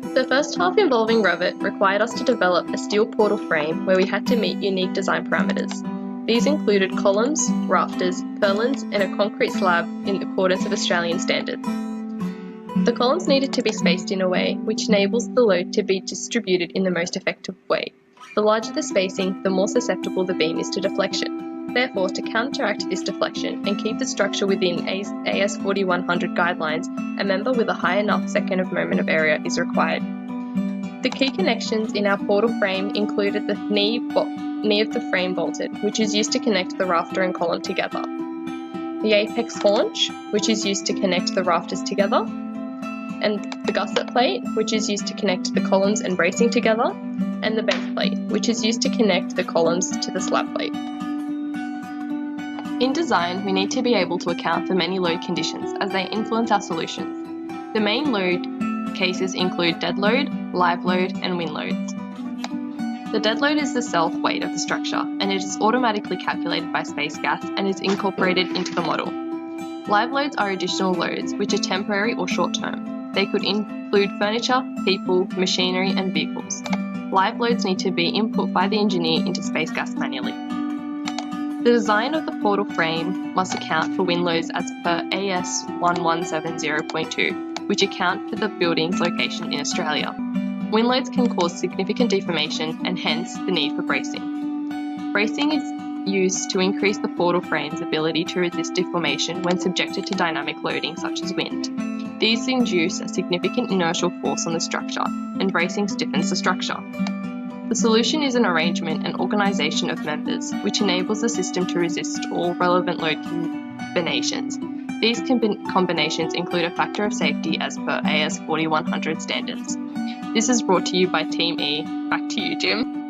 The first half involving Revit required us to develop a steel portal frame where we had to meet unique design parameters. These included columns, rafters, purlins, and a concrete slab in accordance with Australian standards. The columns needed to be spaced in a way which enables the load to be distributed in the most effective way. The larger the spacing, the more susceptible the beam is to deflection. Therefore, to counteract this deflection and keep the structure within AS4100 guidelines, a member with a high enough second of moment of area is required. The key connections in our portal frame included the knee of the frame bolted, which is used to connect the rafter and column together, the apex haunch, which is used to connect the rafters together, and the gusset plate, which is used to connect the columns and bracing together, and the base plate, which is used to connect the columns to the slab plate. In design, we need to be able to account for many load conditions as they influence our solutions. The main load cases include dead load, live load, and wind loads. The dead load is the self-weight of the structure, and it is automatically calculated by space gas and is incorporated into the model. Live loads are additional loads, which are temporary or short-term. They could include furniture, people, machinery, and vehicles. Live loads need to be input by the engineer into space gas manually. The design of the portal frame must account for wind loads as per AS 1170.2, which account for the building's location in Australia. Wind loads can cause significant deformation and hence the need for bracing. Bracing is used to increase the portal frame's ability to resist deformation when subjected to dynamic loading such as wind. These induce a significant inertial force on the structure, and bracing stiffens the structure. The solution is an arrangement and organisation of members, which enables the system to resist all relevant load combinations. These combinations include a factor of safety as per AS4100 standards. This is brought to you by Team E. Back to you, Jim.